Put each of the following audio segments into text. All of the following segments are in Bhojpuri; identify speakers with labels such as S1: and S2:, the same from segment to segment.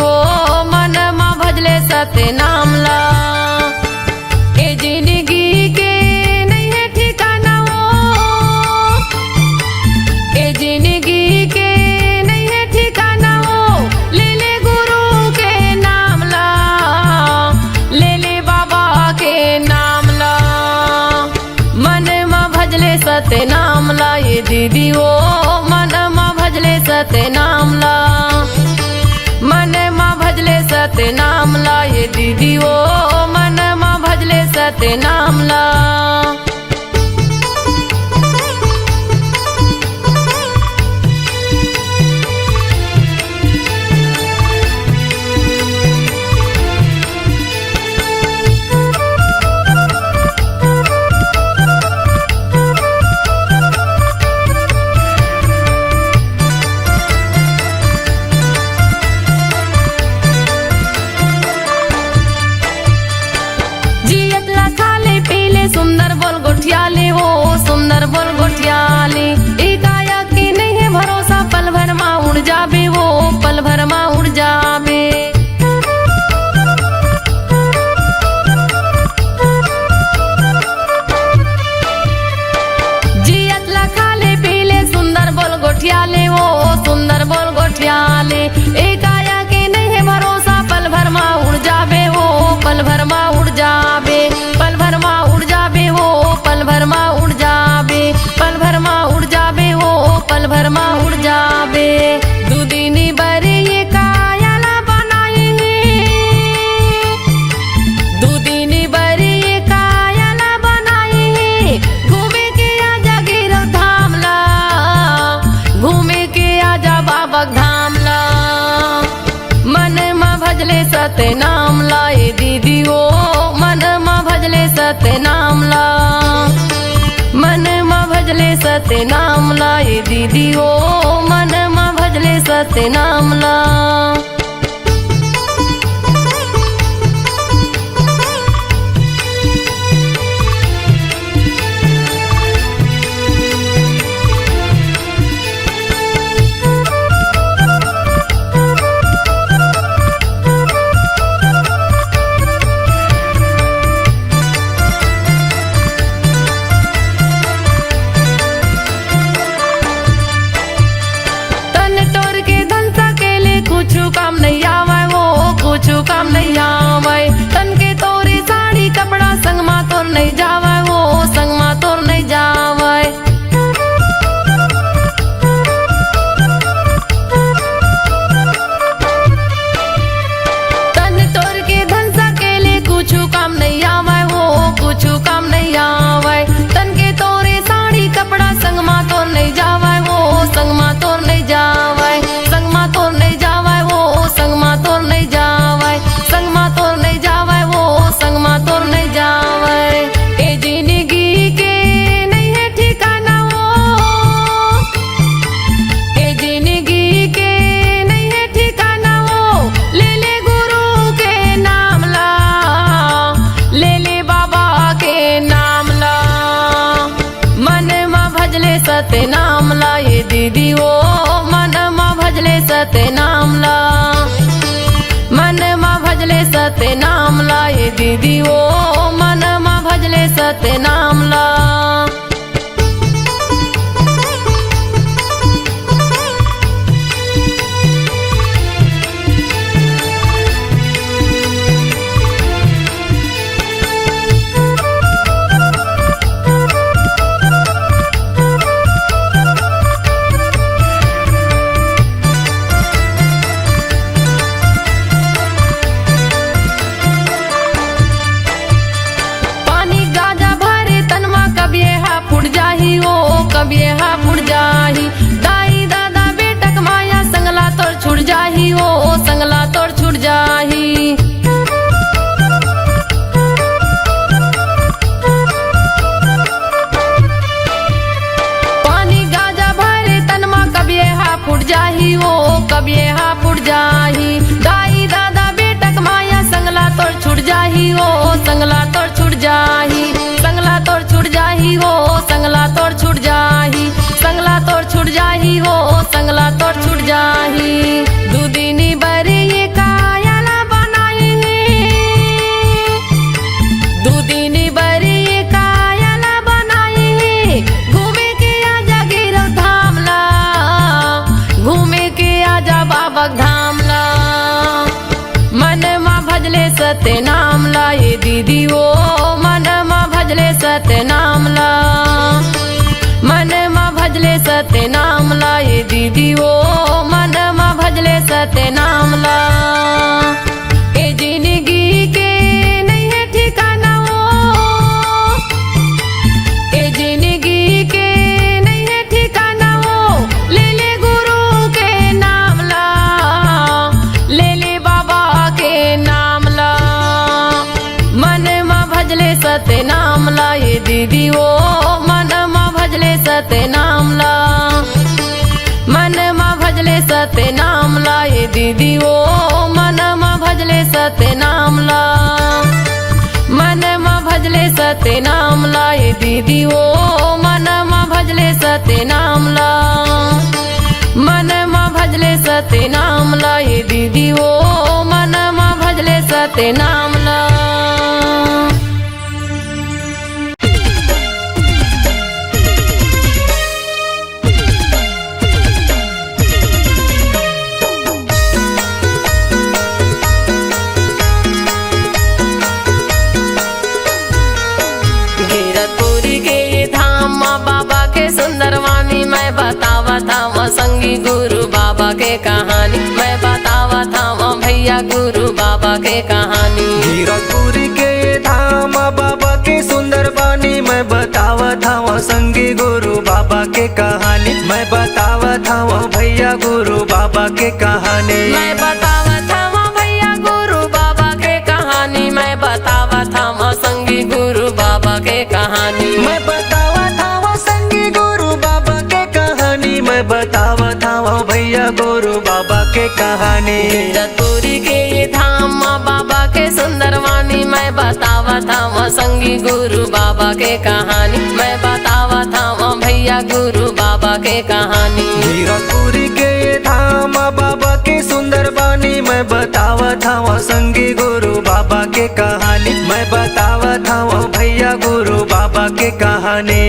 S1: वो मन मा भजले सत्य नाम ला। ए जिंदगी के नहीं है ठिकाना वो, ए जिंदगी के नहीं है ठिकाना वो, ले ले गुरु के नाम ला, ले ले बाबा के नाम ला। मन मा भजले सत्य नाम ला, ये दीदी वो मन मा भजले सत्य नाम ला। मन मा भजले सत्य नाम ला, ये दीदी वो मन मा भजले सत्य नाम ला। सुंदर बोल गोठियाले वो सुंदर बोल गोठियाले, एकाया की नहीं है भरोसा, पल भर मा उड़ जाबे वो पल भर मा उड़ जाबे। जियत ला खाले पीले सुंदर बोल गोठियाले वो सुंदर बोल गोठियाले, एकाया के नहीं है भरोसा, पल भर मा उड़ जाबे वो पल भर मा उड़ जाबे। पल भर मा उड़ जाबे वो पल भर मा उड़ जाबे, पल भर मा उड़ जाबे वो पल भर मा उड़ जाबे। दू दिन बरे ये कायाला बनाए, दू दिन बरे ये कायाला बनाए, घूमे के आजा गिरव धाम ला, घूमे के आजा बाबा धाम ला। मन मा भजले सत्य नाम ला, ये दीदी वो मन मा भजले सत्य नाम ला। मन मा भजले सत्य नाम ला, ये दीदी वो मन मा भजले सत्य नाम ला। काम नहीं आवे वो कुछ काम नहीं आवे, तन के तोरी साड़ी कपड़ा संग मा तोर नहीं जावे वो संग मा तोर नहीं जावे। तन तोर के धन सकेले कुछ काम नहीं आवे वो कुछ काम नहीं आवे, तन के तोरे साड़ी कपड़ा संग मा तोर नहीं जावे वो संग मा तोर नहीं जावे, संग मा तोर नहीं जावे संग मा तोर नहीं जावे, संग मा तोर नहीं जावे वो संग मा तोर नहीं जावे। ए जिंदगी के नहीं है ठिकाना वो, ए जिंदगी के नहीं है ठिकाना वो, ले ले गुरु के नाम ला, ले ले बाबा के नाम ला। मन मा भजले सत्य नाम ला, ये दीदी वो मन मा भजले सत्य नाम ला। मन मा भजले सत्य नाम ला, ये दीदी वो मन मा भजले सत्य नाम ला। कब ये हा फुट जाही, दाई दादा बेटक माया संगला तोड़ छुट जाही वो संगला तोड़ छुट जाही। पानी गाजा भरे तनमा कब ये हा फुट जाही वो कब ये हा फुट जाही, दाई दादा बेटक माया संगला तोड़ छुट जाही वो संगला तोड़ छुट जाही, संगला तोड़ छुट जाही वो संगला तोड़ छुट जाही, संगला तोड़ छुट जाही वो संगला तोड़ छुट जाही। दू दिन बरे ये का सत्य नाम ला ये दीदी वो मन मा भजले सत्य नाम ला मन मा भजले सत्य नाम ला ये दीदी वो मन मा भजले सत्य नाम ला ए जिंदगी के नहीं है ठिकाना वो ए जिंदगी के नहीं है ठिकाना वो ले ले गुरु के नाम ला ले ले बाबा के नाम ला मन मा भजले सत्य नाम ला ये दीदी वो मन मा भजले सत्य नाम ला मन मा भजले सत्य नाम ला ये दीदी वो मन मा भजले सत्य नाम ला मन मा भजले सत्य नाम ला ये दीदी वो मन मा भजले सत्य नाम ला मन मा भजले सत्य नाम ला ये दीदी वो मन मा भजले सत्य नाम ला सुंदरवानी मैं बतावा था वो संगी गुरु बाबा के कहानी मैं बतावा था वो भैया गुरु बाबा के कहानी
S2: गिरपुरी के धाम बाबा के सुंदरवानी मैं बतावा था वो संगी गुरु बाबा के कहानी मैं बतावा था वो भैया गुरु बाबा के कहानी
S1: मैं बतावा था वो भैया गुरु बाबा के कहानी मैं बतावा था वो संगी गुरु बाबा के कहानी
S2: मैं बतावा था वो संगी गुरु बाबा के कहानी मैं बतावा था वो भैया गुरु बाबा के कहानी
S1: गिरपुरी के ये धाम बाबा के सुंदरवानी मैं बतावा था वो संगी गुरु बाबा के कहानी मैं बतावा था वो भैया गुरु बाबा के कहानी
S2: गिरपुरी के धाम बाबा के सुंदरवानी मैं बतावा था वो संगी गुरु बाबा के कहानी मैं बतावा था वो भैया गुरु बाबा के कहानी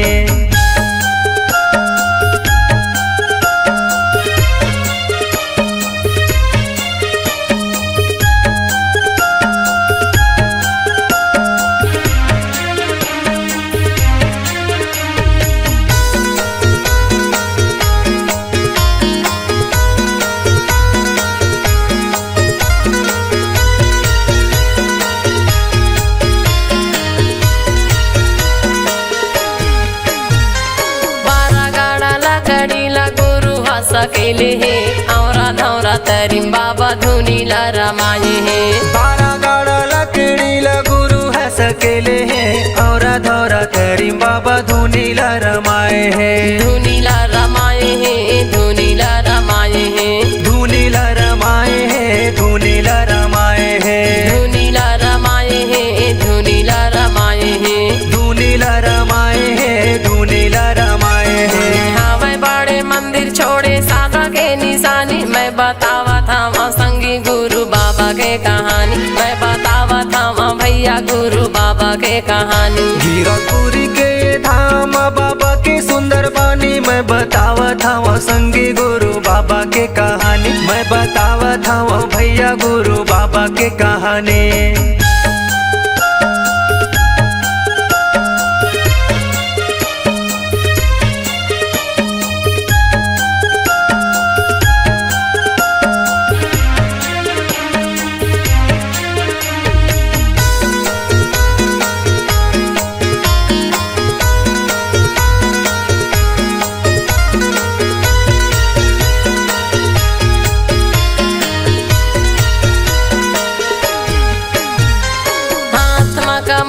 S1: सकेले है औरा धौरा तरीम बाबा धुनी ला रमाए है
S2: 12 गाड़ा लकड़ी ला गुरु है सकेले है औरा धौरा तरीम बाबा धुनी ला रमाए है
S1: धुनी ला रमाए है धुनी ला रमाए है
S2: धुनी ला रमाए है धुनी ला रमाए है
S1: धुनी ला रमाए है धुनी ला रमाए है
S2: धुनी ला रमाए है धुनी ला रमाए है
S1: हमें बड़े मंदिर छोड़े सादा के निशानी मैं बतावा था वहाँ संगी गुरु बाबा के कहानी मैं बतावा था वहाँ भैया गुरु बाबा के कहानी
S2: गिरपुरी के धाम बाबा के सुंदरवानी मैं बतावा था वहाँ संगी गुरु बाबा के कहानी मैं बतावा था वहाँ भैया गुरु बाबा के कहानी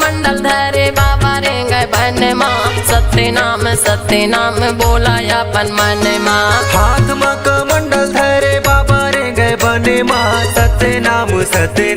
S1: मंडल धरे बाबा रे गए बन माँ सत्य नाम बोला अपन मन माँ
S2: हाथ में कमंडल धरे बाबा रे गए बने माँ सत्य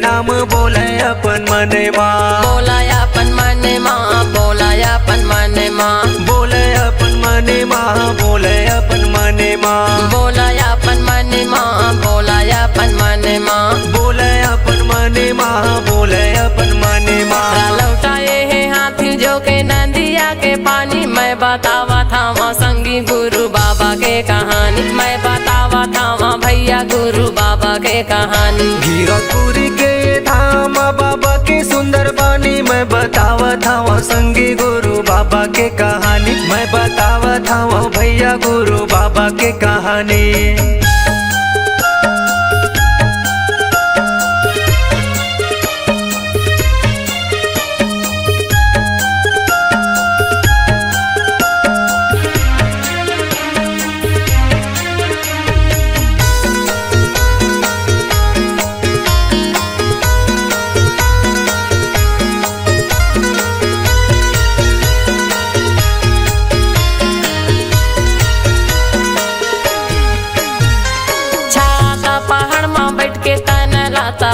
S2: नाम बोले अपन मन माँ
S1: बोला अपन मन माँ बोला अपन मन माँ
S2: बोले अपन मन माँ बोले अपन मन माँ
S1: बोला अपन मन माँ बोला अपन मन माँ
S2: बोले अपन मन माँ बोले अपन मन माँ
S1: लौटाए है हाथी जो के नदिया के पानी मैं बतावा था वहाँ संगी गुरु बाबा के कहानी मैं बतावा था वहाँ भैया भैया गुरु बाबा के कहानी।
S2: गिरपुरी के धाम बाबा के सुंदर बानी मैं बतावत हूँ संगी गुरु बाबा के कहानी। मैं बतावत हूँ भैया गुरु बाबा के कहानी।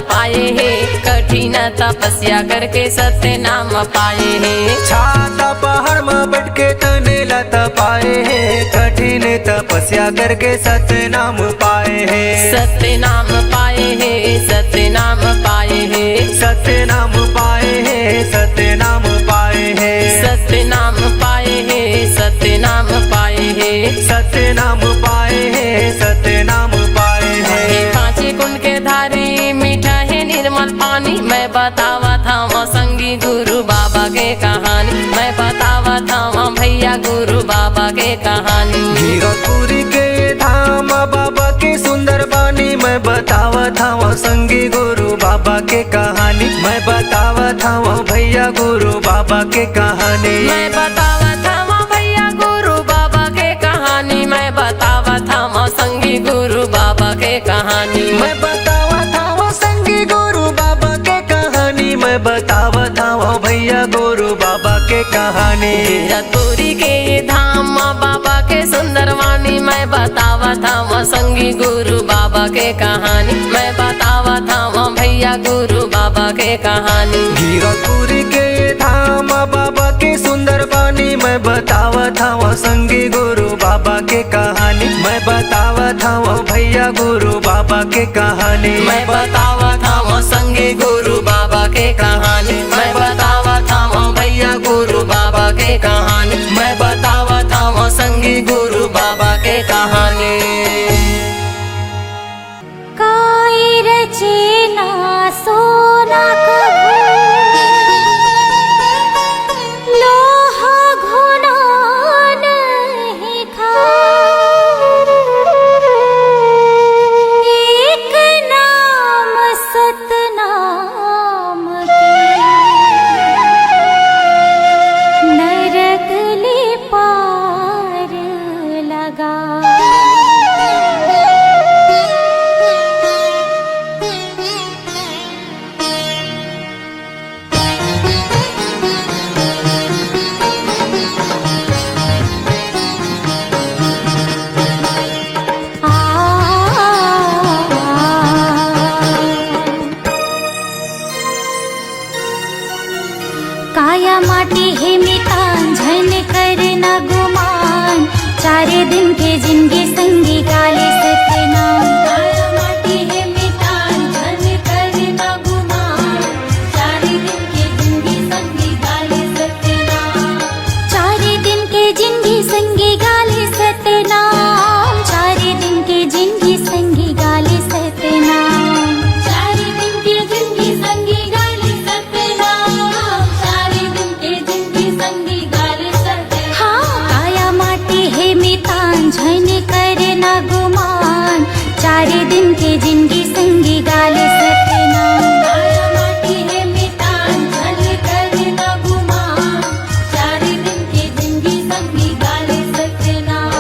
S1: पाए है कठिन तपस्या करके सत्य नाम पाए है।
S2: छाता पहाड़ में बैठ के तने लता पाए है कठिन तपस्या करके सत्य नाम पाए है।
S1: सत्य नाम पाए है सत्य नाम पाए है
S2: सत्य नाम पाए है सत्य नाम पाए है
S1: सत्य नाम पाए है सत्य नाम पाए है
S2: सत्य नाम पाए है सत्य नाम पाए है।
S1: कांचे कुंड के धारी मीठा है निर्मल पानी। मैं बतावा था संगी गुरु बाबा के कहानी। मैं बतावा था भैया गुरु बाबा के कहानी।
S2: गिरपुरी के धाम बाबा के सुंदर बानी मैं बतावत हूँ संगी गुरु बाबा के कहानी। मैं बतावत हूँ भैया गुरु बाबा के कहानी।
S1: मैं बतावा था भैया गुरु बाबा के कहानी। मैं बतावा था संगी गुरु बाबा के कहानी।
S2: मैं बतावत हूँ संगी गुरु बाबा के कहानी। मैं बतावत हूँ भैया गुरु बाबा के कहानी।
S1: गिरपुरी के धाम बाबा के सुंदर वाणी। मैं बतावा था संगी गुरु बाबा के कहानी। मैं बतावा था भैया गुरु बाबा के कहानी।
S2: गिरपुरी के धाम बाबा के सुंदर बानी मैं बतावत हूँ संगी गुरु बाबा के कहानी। मैं बतावत हूँ भैया गुरु बाबा के कहानी।
S1: मैं बतावा था संगी गुरु बाबा के कहानी। मैं बतावा था भैया गुरु बाबा के कहानी। मैं बतावा था संगी गुरु बाबा के कहानी।
S3: काई रचे ना सोना लोहा घुना नहीं खा। एक नाम सतनाम के नरक ले पार लगा। काया माटी है मितान झन करना गुमान। चारे दिन के जिंदगी संगी गाले सत्य नाम। काया माटी है मितान झन करना गुमान। चारे दिन के जिंदगी संगी गाले सत्य नाम। चारे दिन के जिंदगी संगी गाले सत्य नाम। चारे दिन के जिंदगी संगी गाले सत्य नाम। चारे दिन के जिंदगी संगी गाले सत्य नाम। चारे दिन के जिंदगी संगी गाले सत्य नाम। हाँ काया माटी है मितान झन करना गुमान। चारे दिन के जिंदगी संगी गाले सत्य नाम। काया माटी है मितान झन करना गुमान। चारे दिन के जिंदगी संगी गाले सत्य नाम।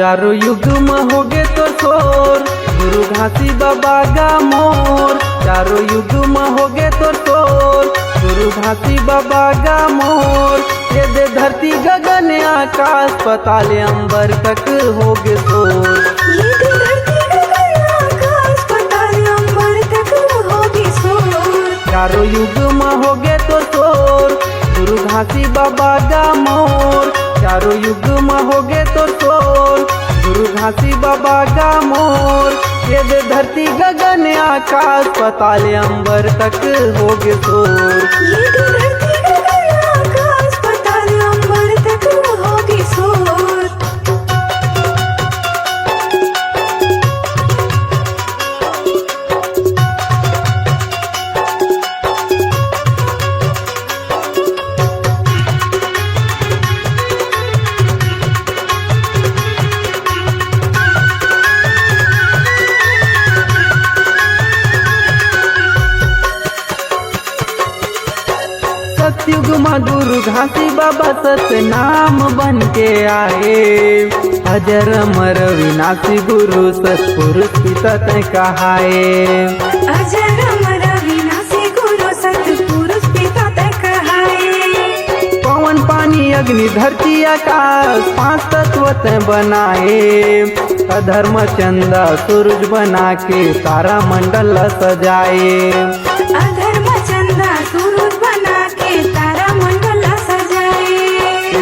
S2: चारों युग में होगे तो शोर, गुरु घासी बाबा का मोर। चारों युग में होगे तो शोर, गुरु घासी बाबा का मोर। ये दे धरती गगन आकाश पाताल अंबर तक होगे शोर।
S4: ये दे धरती गगन आकाश पाताल अंबर तक होगे शोर।
S2: चारों युग में होगे तो शोर, गुरु घासी बाबा का मोर। चारों युग में होगे तो शोर, गुरु घासी बाबा का मोर। ये दे धरती गगन आकाश पाताल अंबर तक होगे शोर।
S4: ये दे धरती गगन आकाश पाताल अंबर तक होगे शोर।
S2: सतयुग में गुरु घासी बाबा सत्य नाम बन के आए। अजर अमर विनाशी गुरु सतपुरुष पिता तय कहाए।
S4: अजर अमर विनाशी गुरु सतपुरुष पिता तय कहाए।
S2: पवन पानी अग्नि धरती आकाश पांच तत्व तय बनाए। अधर्म चंदा सूरज बना के तारा मंडल सजाए।
S4: अधर्म चंदा सूरज बना के तारा मंडल सजाए।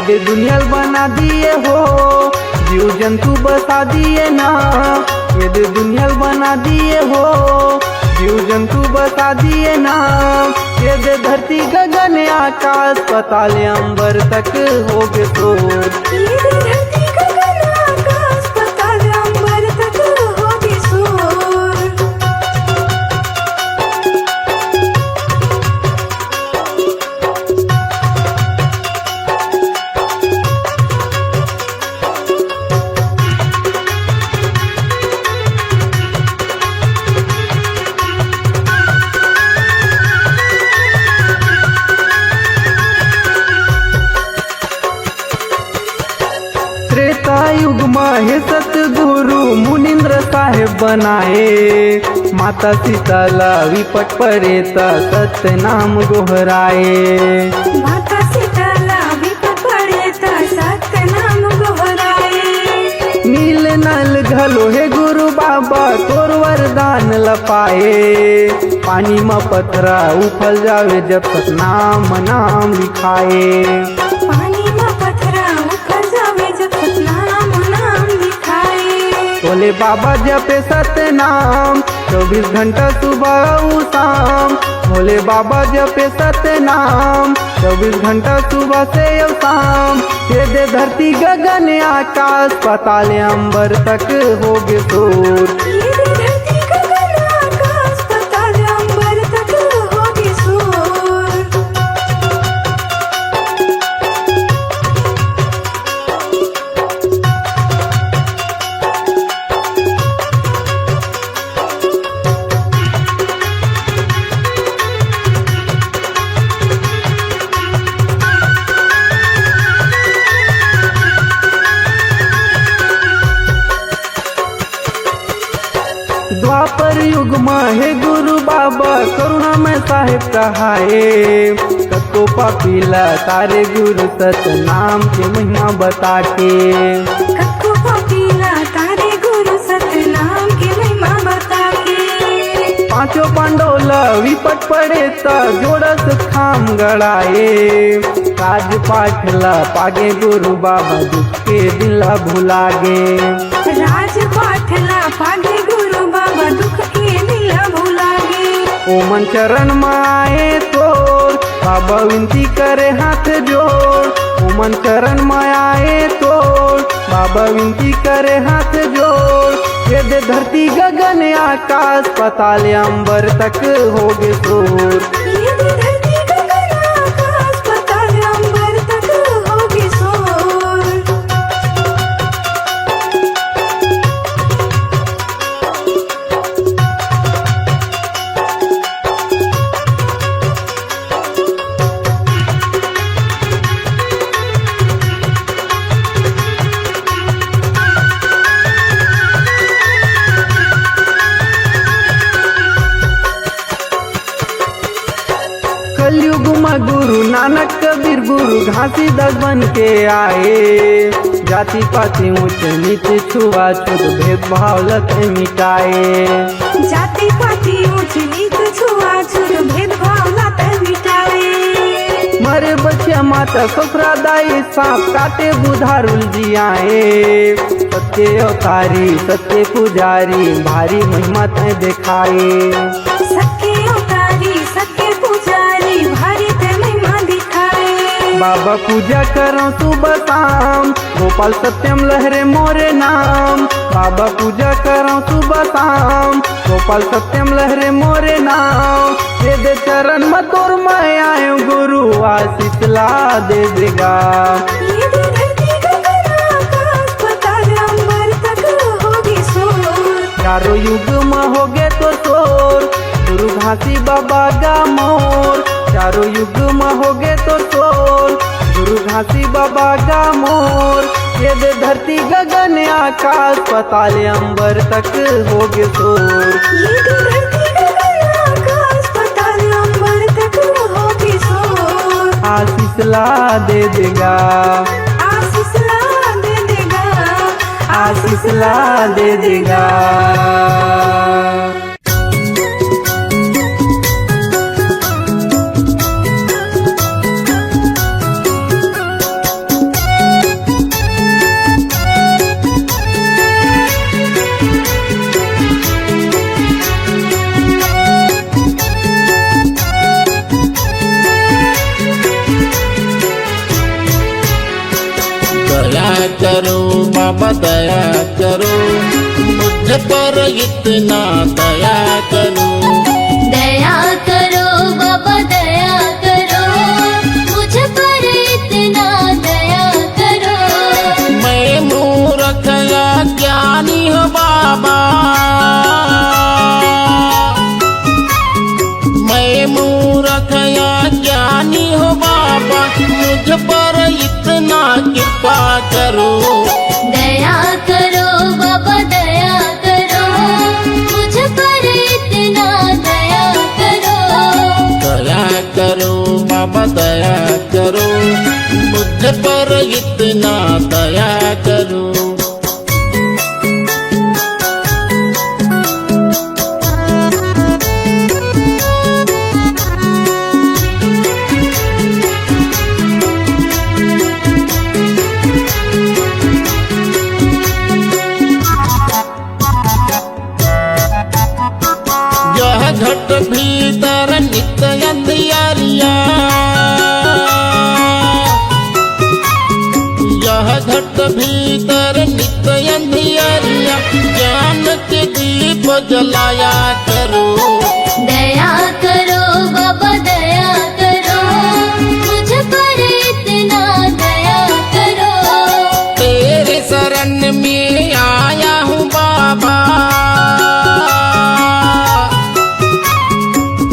S2: ये दुनिया बना दिए हो, जीव जंतु बसा दिए ना। ये दुनिया बना दिए हो, जीव जंतु बसा दिए ना। ये दे धरती गगन आकाश पाताल अंबर तक होगे शोर।
S4: ये दे धरती गगन आकाश पाताल अंबर तक होगे शोर।
S2: त्रेता युग में हे सतगुरु मुनिंद्र साहेब बनाए। माता सीताला विपट पड़े ता सत्य नाम गोहराए।
S4: माता सीताला विपत पड़े ता सत्य नाम गोहराए।
S2: नील नल घलो हे गुरु बाबा तोर वरदान लपाए। पानी में पथरा उफल जावे जब तक नाम नाम लिखाए।
S4: पानी में पथरा उखड़ जावे जब तक नाम नाम लिखाए।
S2: बोले बाबा जपे सत्य नाम 24 घंटा सुबह उ शाम। भोले बाबा जपे सत्य नाम 24 घंटा सुबह से और शाम। ये दे धरती गगन आकाश पाताल अंबर तक होगे शोर।
S4: ये दे धरती गगन आकाश पाताल अंबर तक होगे शोर।
S2: द्वापर युग में हे गुरु बाबा करुणा में साहेब कहाए। कतो पापीला तारे गुरु सत नाम के महिमा बता के।
S4: कक्को पपीला तारे गुरु सत्य नाम के महिमा बता के।
S2: पांचों पांडोला विपट पड़े ता जोड़स खाम गड़ाए। काज पाठला पागे गुरु बाबा दुख के दिला भुलागे।
S4: राज पाठला पागे गुरु बाबा दुख के दिला भुलागे।
S2: ओमन चरण में आए तोर बाबा विनती करे हाथ जोड़। ओमन चरण में आए तोर बाबा विनती करे हाथ जोड़। ये दे धरती गगन आकाश पाताल अंबर तक होगे शोर।
S4: ये दे धरती गगन आकाश पाताल अंबर तक होगे शोर।
S5: कलयुग में गुरु नानक कबीर गुरु घासीदास बन के आए। जाति पाति ऊंच नीच छुआछूत भेदभाव लते मिटाए।
S4: जाति पाति ऊंच नीच छुआछूत भेदभाव लाते मिटावे।
S5: मरे बच्चा माता ससुरा दाई सांप काटे बुधारुल जियाए। सत्य अवतारी सत्य पुजारी भारी महिमा ते दिखाए।
S4: सत्य अवतारी सत्य पुजारी भारी ते महिमा दिखाए।
S5: बाबा पूजा करो सुबह शाम गोपाल सत्यम लहरे मोरे नाम। बाबा पूजा करो सुबह शाम गोपाल सत्यम लहरे मोरे नाम। दे दे चरण में तोर मैं आयो गुरु आशीष ला दे देगा।
S4: ये दे धरती गगन आकाश पाताल अंबर तक होगी शोर।
S5: चारों युग में होगे तो शोर गुरु घासी बाबा का मोर। चारों युग में होगे तो शोर गुरु घासी बाबा का मोर। ये दे धरती गगन आकाश पाताल अंबर तक होगे शोर।
S4: ये दे धरती गगन आकाश पाताल अंबर तक होगी शोर।
S5: आशीष ला दे देगा।
S4: आशीष ला दे देगा।
S5: आशीष ला दे देगा।
S6: दया करो बाबा दया करो मुझ पर इतना दया करो।
S3: दया करो बाबा दया करो मुझ पर इतना दया करो।
S6: मैं मूर्ख या ज्ञानी हूँ बाबा। मैं मूर्ख या ज्ञानी हूँ बाबा मुझ पर इतना कृपा करो।
S3: दया करो बाबा दया करो मुझ पर इतना दया करो।
S6: दया करो बाबा दया करो मुझ पर इतना दया करो। यह घट भीतर नित्य अंधियारिया। यह घट भीतर नित्य अंधियारिया ज्ञान के दीप जलाया करो।
S3: दया करो बाबा दया करो मुझ पर इतना दया करो।
S6: तेरे शरण में आया हूँ बाबा।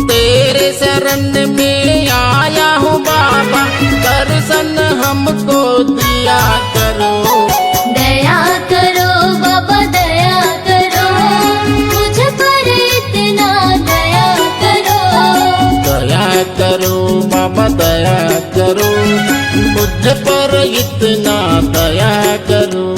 S6: तेरे शरण में आया हूँ बाबा दर्शन हमको दिया करो।
S3: दया करो बाबा दया करो मुझ पर इतना दया करो।
S6: दया करो बाबा दया करो मुझ पर इतना दया करो।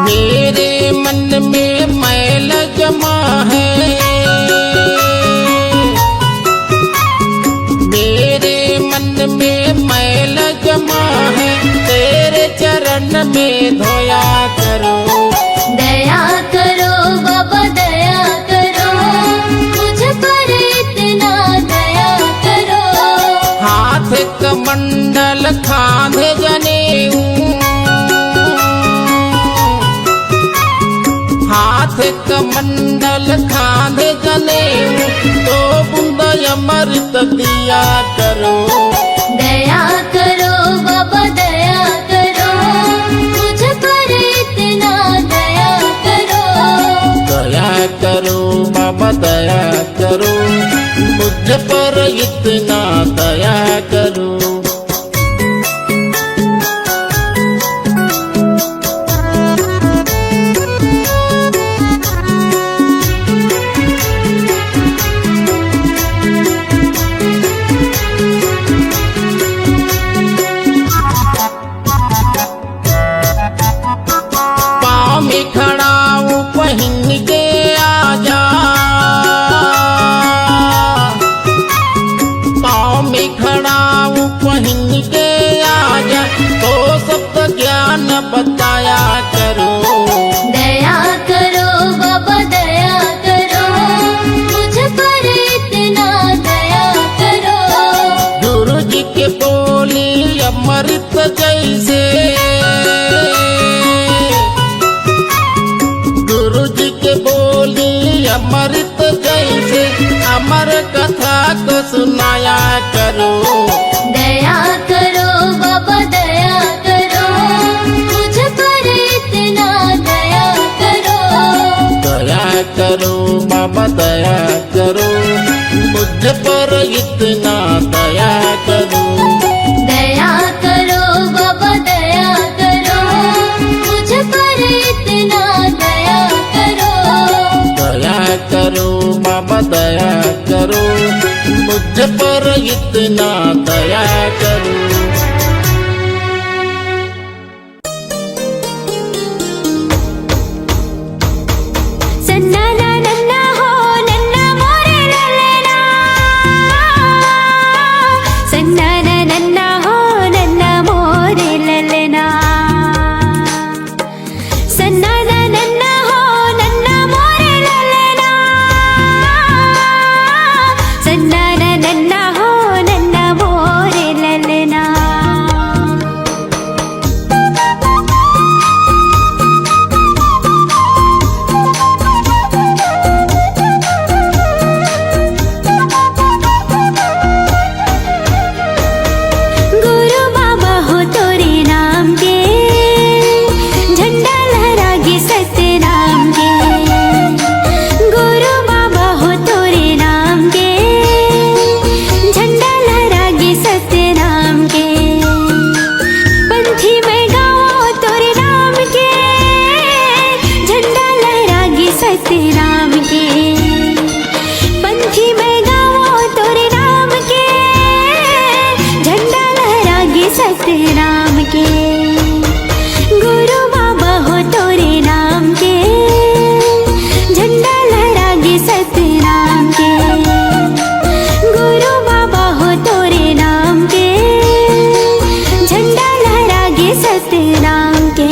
S6: मेरे मन में मैल जमा है। मेरे मन में मैल जमा है तेरे चरण में धोया करो।
S3: दया करो बाबा दया करो मुझ पर इतना दया करो।
S6: हाथ कमंडल खांधे जनेऊ। हाथ कमंडल खांधे जनेऊ तो बूंद अमृत दिया करो।
S3: दया करो बाबा दया करो मुझ पर इतना दया करो।
S6: दया करो इतना दया करो। पाँव में खड़ा हूँ पहन के आजा, पाँव में खड़ा हूँ पहन के आजा, तो सबका ज्ञान बताया करो।
S3: दया करो बाबा दया करो, मुझ पर इतना दया करो।
S6: गुरु जी के बोली अमृत जैसे, गुरु जी के बोली अमृत जैसे, अमर कथा को सुनाया करो।
S3: दया करो बाबा दया करो, मुझ पर इतना दया करो।
S6: दया करो बाबा दया करो, मुझ पर इतना दया करो।
S3: दया करो बाबा दया करो, मुझ पर इतना दया करो।
S6: दया करो बाबा दया करो, मुझ पर इतना दया करो।
S3: सन्ना ना नन्ना हो नन्ना मोरे ललना, सन्ना ना नन्ना हो नन्ना मोरे ललना, सन्ना ना नन्ना हो नन्ना मोरे ललना, सन्ना ना नन्ना हो नन्ना मोरे ललना। गुरु बाबा हो तोरे नाम के, झंडा लहरागे सत्य नाम के। गुरु बाबा हो तोरे नाम के, झंडा लहरागे सत्य नाम के। पंथी में गाओ तोरे नाम के, झंडा लहरागे सत्य नाम के। पंथी में गाओ तोरे नाम के, झंडा लहरागे सत्य नाम के। गुरु बाबा हो तोरे नाम के, झंडा लहरागे सत्य नाम के। गुरु बाबा हो तोरे नाम के, झंडा लहरागे सत्य नाम के।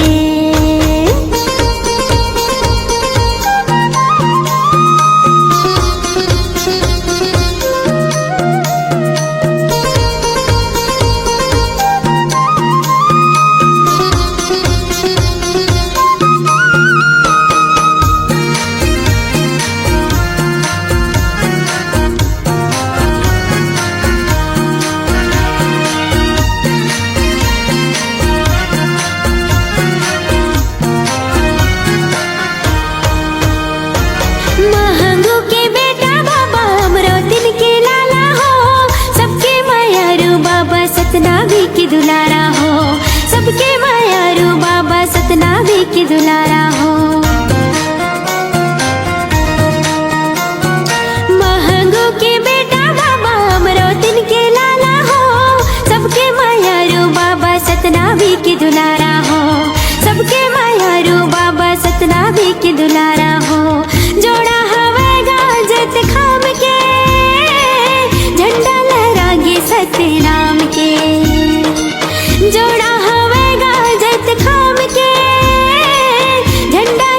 S3: महंगू के बेटा बाबा अमरोतिन के लाला हो, सबके मायारू बाबा सतनाभी की दुलारा हो। सबके मायारू बाबा सतनाभी की दुलारा हो। महंगू के बेटा बाबा अमरोतिन के लाला हो, सबके मायारू बाबा सतनाभी की दुलारा हो। सबके मायारू बाबा सतनाभी की दुलारा हो। जोड़ा हवेगा जत खाम के, झंडा लहरागे सत्य नाम के। जोड़ा हवेगा जत खाम के, झंडा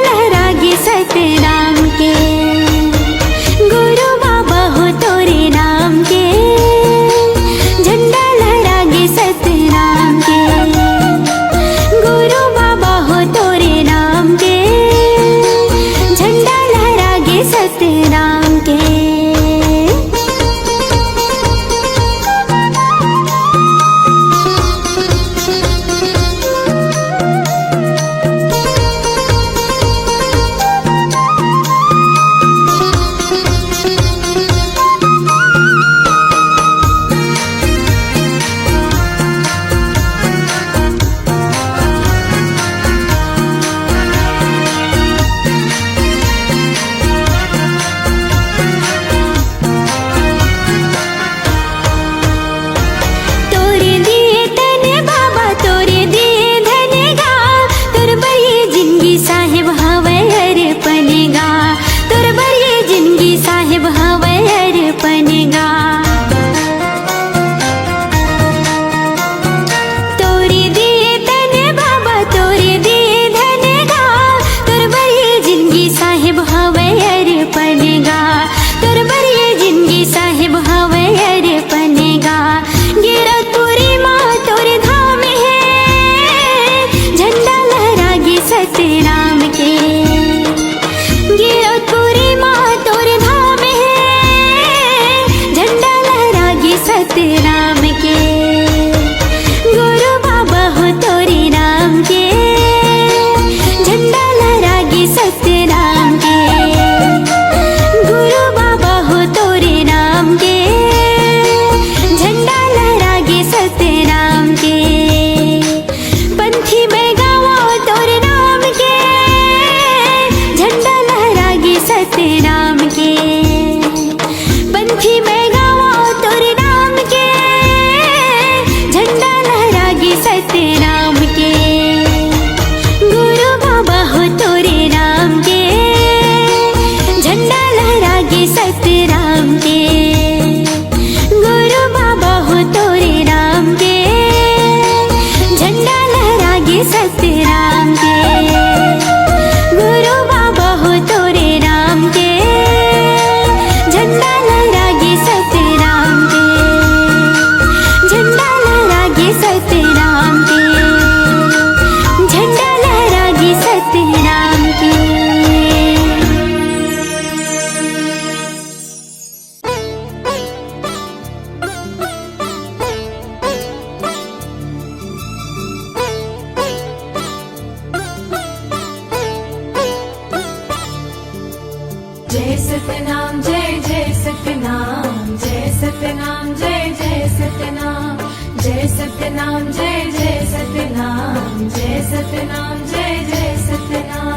S1: जय सतनाम जय जय सतनाम जय सतनाम जय जय सतनाम जय सतनाम जय जय सतनाम जय सतनाम जय जय सतनाम।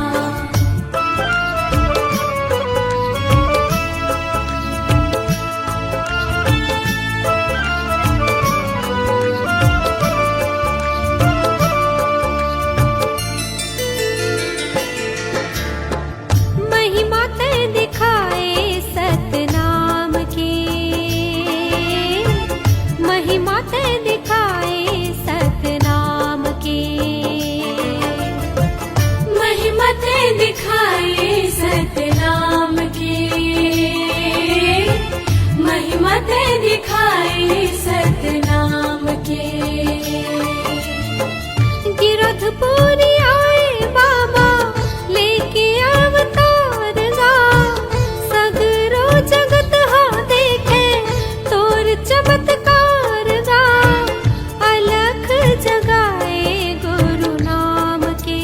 S3: महिमा ते दिखाए सतनाम की, महिमा ते दिखाए सतनाम की,
S1: महिमा ते दिखाए सतनाम की, महिमा ते दिखाए सतनाम की।
S3: गिरधपुरी आए बाबा लेके अवतार गा, सगरो जगत हा देखे तोर चमत्कार गा, अलख जगाए गुरु नाम के,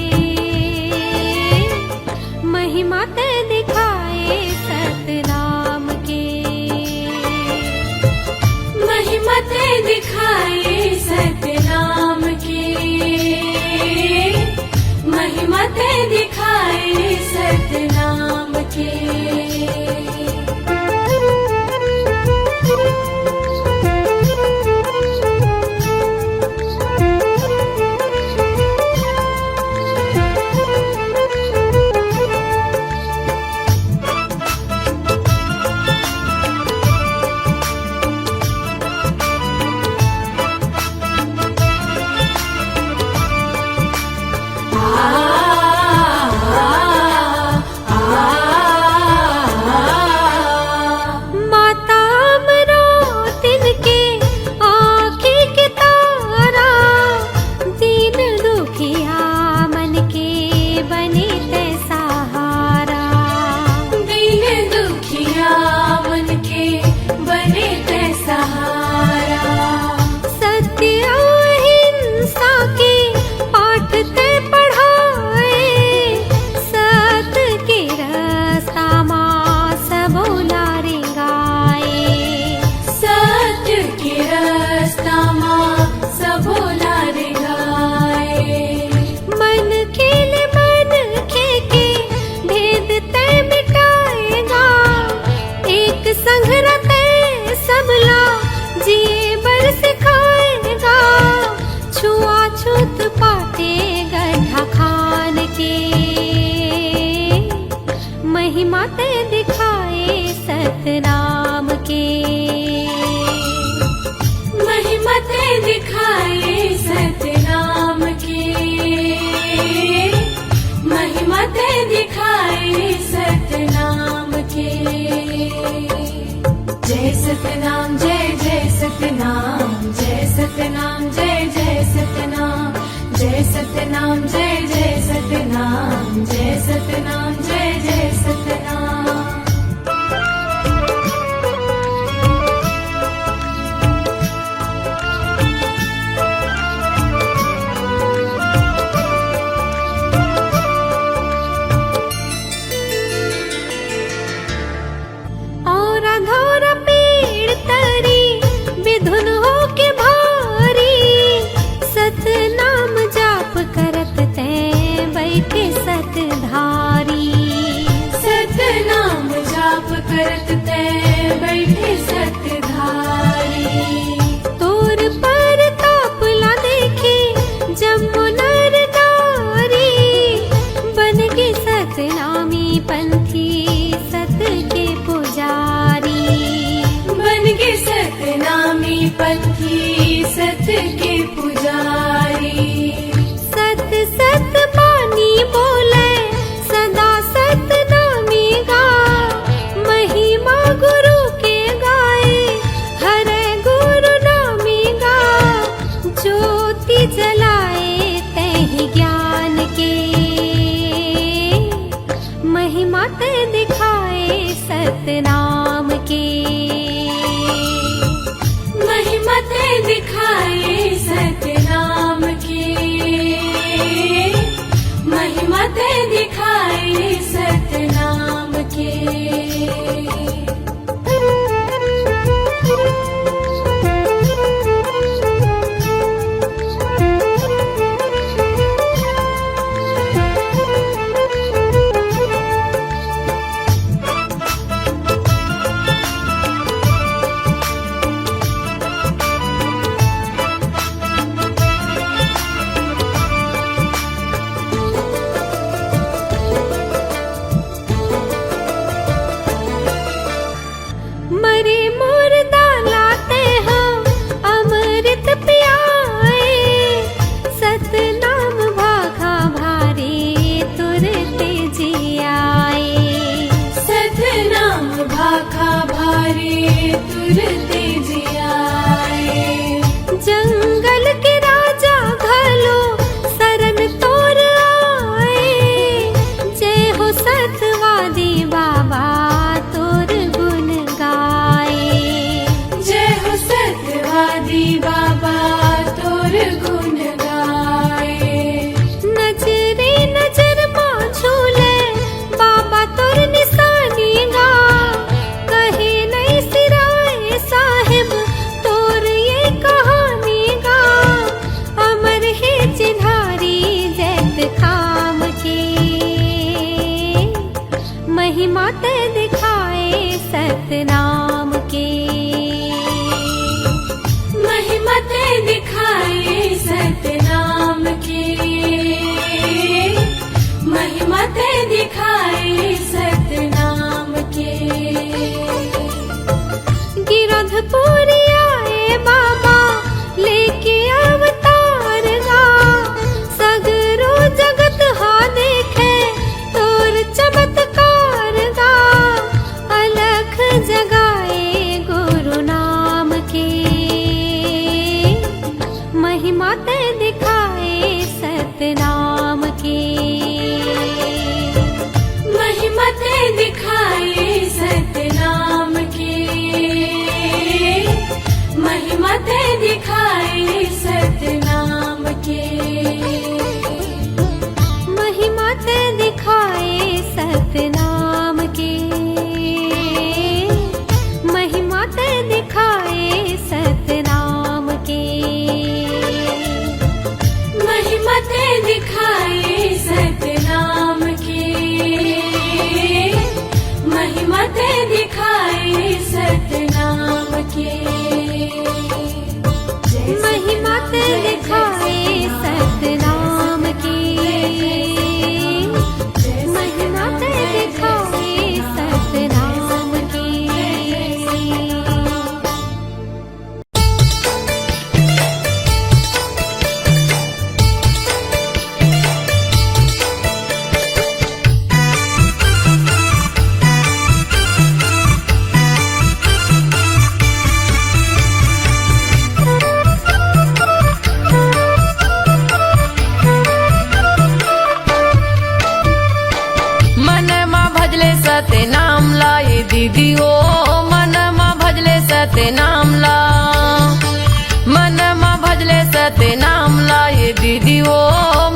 S3: महिमा ते दिखाए सतनाम के,
S1: महिमा ते दिखाए सतनाम की, महिमा ते दिखाए सतनाम की।
S3: माता अमरावती के आँखी के तारा, दीन दुखिया मन के बने ते सहारा,
S1: दीन दुखिया मन के बने ते सहारा,
S3: सत्य अहिंसा के पाठ ते पढ़ाए, सत के रास्ता माँ सबोला रे गाए,
S1: सत्य के रास्ता माँ सबोला रे गाए।
S3: मन खेल मन के भेद ते मिटाएगा, एक संग रहते सबला जिए बर सिखाएगा, छुआछूत पाते गड्ढा खान के, महिमा ते दिखाए सतनाम के,
S1: महिमा ते दिखाए सतनाम की, महिमा ते दिखाए सतनाम की। जय सतनाम जय जय सतनाम जय सतनाम जय जय सतनाम जय सतनाम जय जय सतनाम जय सतनाम जय जय सतनाम।
S3: और अधोरा पेड़ तरी विधुन हो के भारी, सतनाम जाप करत ते बैठे सतधारी,
S1: सतनाम जाप करत ते बैठे सतधारी,
S3: तोर पर तापला देखे जमुनर नारी, बन के सतनामी पंथी सत के पुजारी,
S1: बन के सतनामी पंथी सत के पुजारी,
S3: सत सत बानी बोले सदा सतनामी गा, महिमा गुरु के गाए हरे गुरु नामी गा, ज्योति जलाए तहि ज्ञान के, महिमा ते दिखाए सतनाम के,
S1: महिमा ते दिखाए सतनाम की, महिमा ते दिखाए सतनाम की।
S4: गिरते जियाए।
S3: जंगल के राजा घलो शरण तोर आए। जय हो सतवादी बाबा तोर गुण गाए।
S4: जय हो सत्यवादी बाबा तोर गुण गाए।
S3: नजरे नजर माँ झूले बाबा तोर निशानी गा। कहे नहीं सिराए साहिब तोर ये कहानी गा। अमर है चिन्हारी जैत खाम के। महिमा ते दिखाए सतनाम के।
S4: महिमा ते दिखाए सतनाम के। महिमा ते दिखाए सतनाम के।
S3: गिरधपुरी आए बाबा लेके अवतार गा। सगरो जगत हा देखे तोर चमत्कार गा। अलख जगाए गुरु नाम के। महिमा ते दिखाए सतनाम के।
S4: महिमा ते दिखाए सतनाम के। महिमा ते दिखाए सतनाम के।
S3: महिमा ते दिखाए सतनाम के। महिमा ते दिखाए सतनाम के।
S4: महिमा ते दिखाए सतनाम के। महिमा ते दिखाए सतनाम के।
S3: महिमा ते दिखाए सतनाम के। महिमा ते दिखाए सतनाम के।
S1: मन मा भजले सते नाम लाए दीदी ओ। मन मा भजले सते नाम ला। मन मा भजले सते नाम लाए दीदी ओ।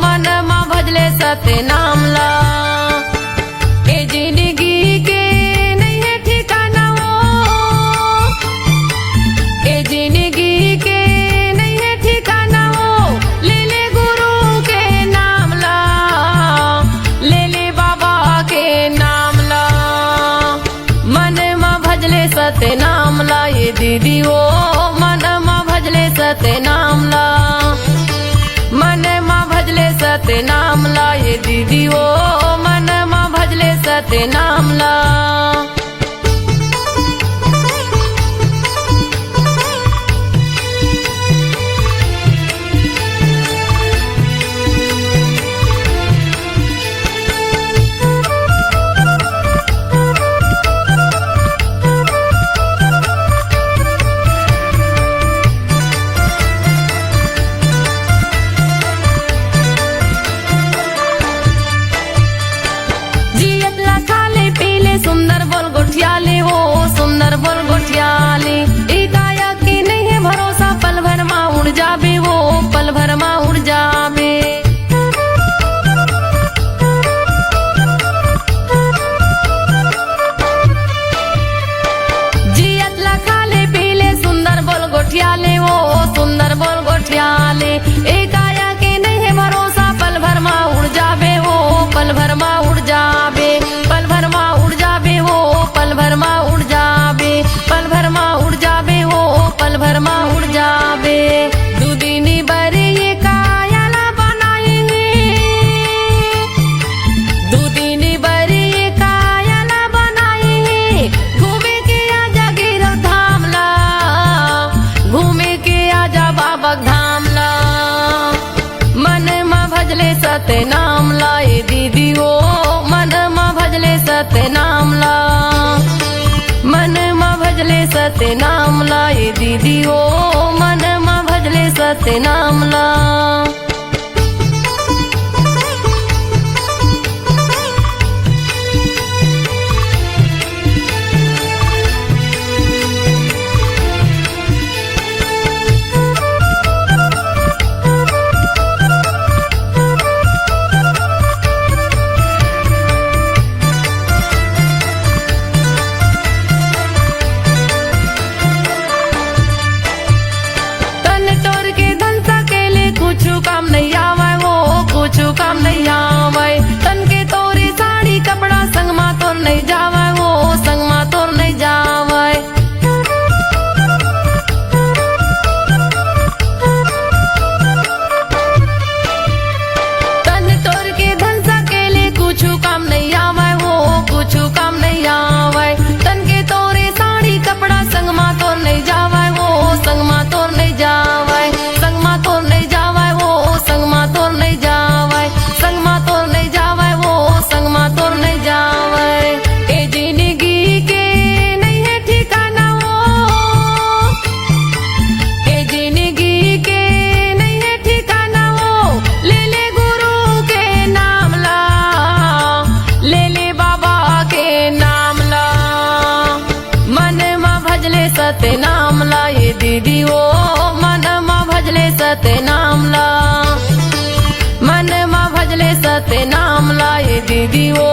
S1: मन मा भजले सते नाम ला। ए जिंदगी के नहीं है ठिकाना ओ। ए जिंदगी के नहीं है ठिकाना ओ। ले ले गुरु के नाम ला। ले ले बाबा के नाम ला। मन मा भजले सते नाम ला ये दीदी ओ। मन मा भजले सते नाम ला। मन मा भजले सते नाम ला ये दीदी ओ। मन मा भजले सते नाम ला। जियत ला खाले पीले सुंदर बोल गोठियाले हो। सुंदर बोल गोठियाले ई काया की नहीं है भरोसा। पल भर मा उड़ जाबे वो। पल भर मा उड़ जाबे। जियत ला खाले पीले सुंदर बोल गोठियाले हो। सुंदर बोल गोठियाले ए काया के नहीं है भरोसा। पल भर मा उड़ जाबे वो। पल भर मा उड़ जाबे। पल भर मा उड़ जाबे वो। पल भर मा उड़ जाबे। पल भर मा उड़ जाबे वो। पल भर मा उड़ जाबे। दुदिनी बरे ये कायाला बनाए हैं। दुदिनी बरे ये कायाला बनाए हैं। घूमे के आजा गिरव धाम ला। घूमे के आजा बाबा धाम ला। मन मा भजले सते नाम लाए दीदी ओ। मन मा भजले सते नाम ला। मन मा भजले सते सत्य नाम ला ये दीदी ओ मन मा भजले सत्य नाम ला। काम नहीं आवे तन के तोरी साड़ी कपड़ा संग मा तोर नहीं जावे वो संग मा तोर नहीं जावे। तन तोर के धन सकेले कुछ काम नहीं आवे वो कुछ काम नहीं आवे तन के तोरे साड़ी कपड़ा संग मा तोर नहीं जावे वो संग मा तोर नहीं जावे संग मा तोर नहीं जावे वो संग मा तोर नहीं जावे संग मा तोर नहीं जावे वो संग मा तोर नहीं जावे। ए जिंदगी के नहीं है ठिकाना वो ए जिंदगी के नहीं है ठिकाना वो ले ले गुरु के नाम ला ले ले बाबा के नाम ला मन मा भजले सत्य नाम ला ये दीदी ओ मन मा भजले सत्य नाम ला मन मा भजले सत्य नाम ला ये दीदी ओ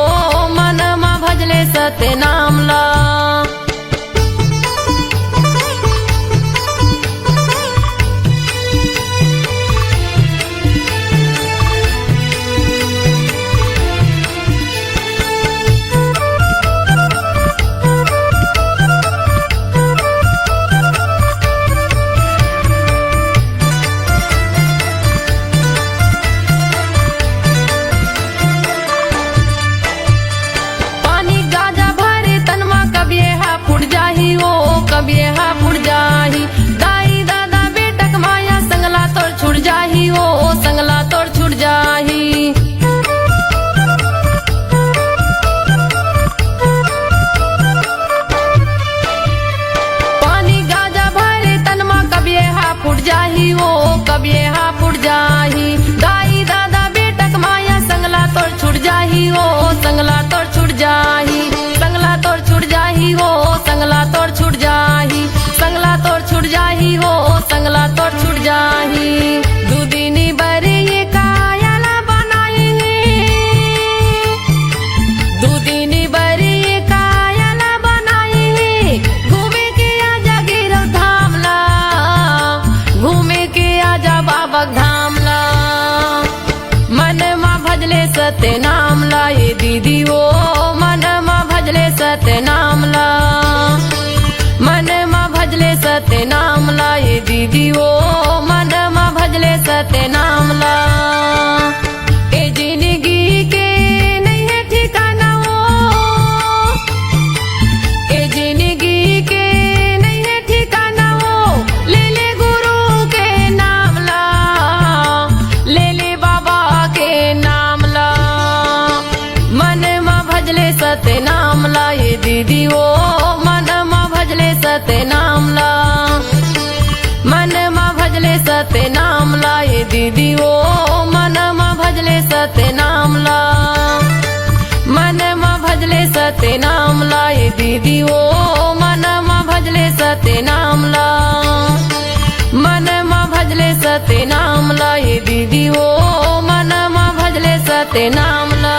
S1: मन मा भजले सत्य नाम ला। कब ये हा फुट जाही दाई दादा बेटक माया संगला तोड़ छुट जाही ओ संगला तोड़ छुट जाही। पानी गाजा भरे तनमा कब ये हा फुट जाही ओ कब ये हा फुट जाही दाई दादा बेटक माया संगला तोड़ छुट जाही ओ संगला तोड़ छुट जाही संगला तोड़ छुट जाही ओ संगला तोड़ छुट जाही संगला तोड़ छुट जाही हो संगला तोड़ छुट जाही। दूदिनी बरे ये कायला बनाएंगे दूदिनी बरे ये कायला बनाएंगे घूमे के आजा गिरव धाम ला घूमे के आजा बाबा धाम ला मन मा भजले सत्य नाम ला ये दीदी ओ मन मा भजले सत्य नाम ला मन मा भजले सत्य नाम ला ये दीदी ओ मन मा भजले सत्य नाम ला। ए जिंदगी के नहीं है ठिकाना वो ए जिंदगी के नहीं है ठिकाना वो ले ले गुरु के नाम ला ले ले बाबा के नाम ला मन मा भजले सत्य नाम ला ये दीदी ओ मन मा भजले सत्य नाम ला मन मा भजले सत्य नाम ला ये दीदी ओ मन मा भजले सत्य नाम ला मन मा भजले सत्य नाम ला ये दीदी ओ मन मा भजले सत्य नाम ला मन मा भजले सत्य नाम ला ये दीदी ओ मन मा भजले सत्य नाम ला।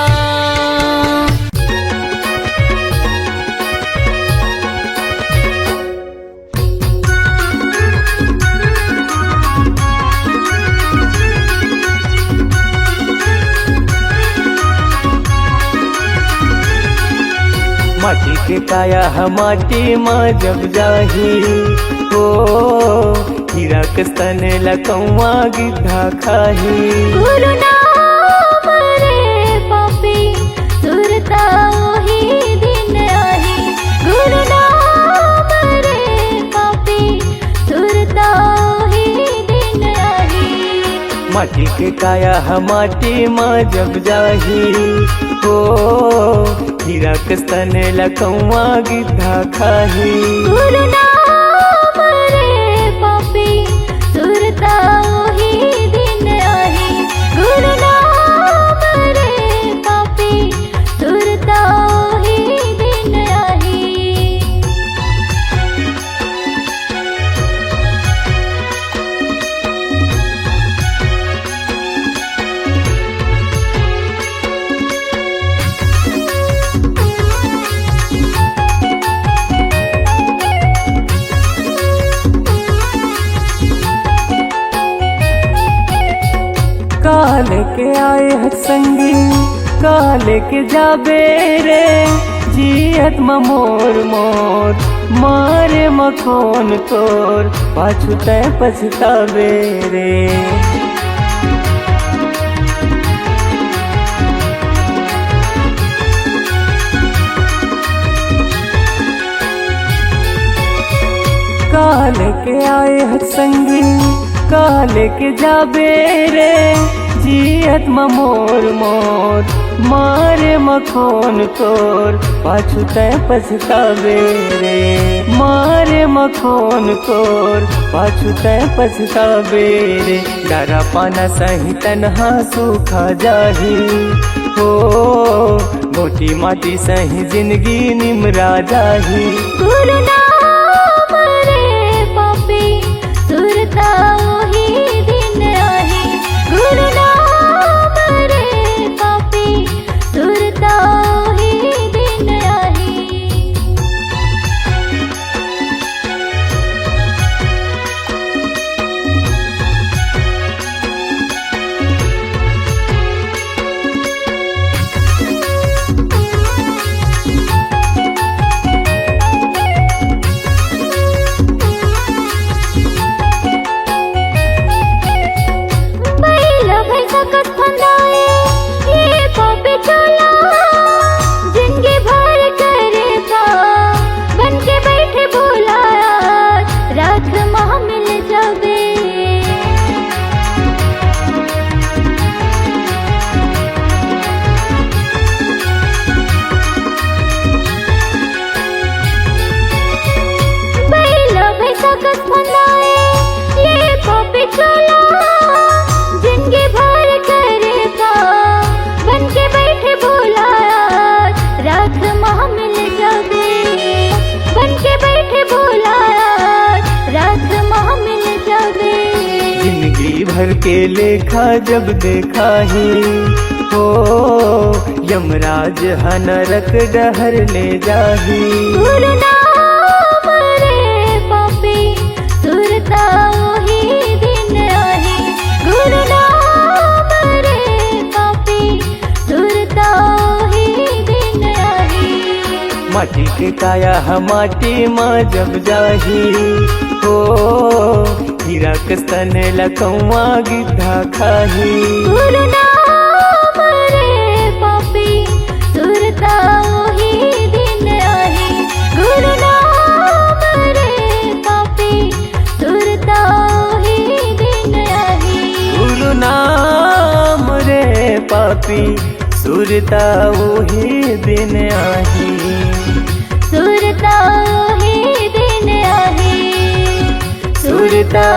S7: माटी के काया हम माटी माँ जब जाही हो हीरा के स्तन लकौआ गिद्धा खाही।
S3: गुरु नाम रे पापी सुरता ही दिन आही गुरु नाम रे पापी सुरता ही दिन आही।
S7: माटी के काया हम माटी माँ जब जाही हो हीरा के स्तन लकौआ गिद्धा खाही।
S3: गुरु नाम पापी सुरता ही दिन आहे गुरु नाम रे पापी सुरता ही दिन आहे
S7: काल के आए हर संगी काल के जाबे रे जियत मोर मोर मारे मखोन तोर पाछू तय पछतावे रे काल के आए हर संगी काल के जाबे रे जियत मोर मोर मारे मखोन तोर पाछू तय पछतावे रे मारे मखोन तोर पाछू तय पछतावे रे डरा पाना सही तनहा सूखा जाही हो मोटी माटी सही जिंदगी निमरा जाही
S3: गुरु नाम रे पापी सुरता ही दिन आहे गुरु नाम रे पापी सुरता ही दिन आहे
S7: जिंदगी भर के लेखा जब देखा ही हो यमराज नरक डहर ले जाही
S3: गुरु नाम रे पापी सुरता ही दिन आहे गुरु नाम रे पापी सुरता ही दिन आहे
S7: माटी के काया माटी माँ जब जाही हो हीरा के स्तन लकौआ गिद्धा खाही
S3: गुरु नाम रे पापी सुरता ही दिन आहे गुरु नाम रे पापी सुरता ही दिन आहे
S7: गुरु नाम रे पापी सुरता वही दिन आही
S3: सुरता ही दिन आहे
S7: सुरता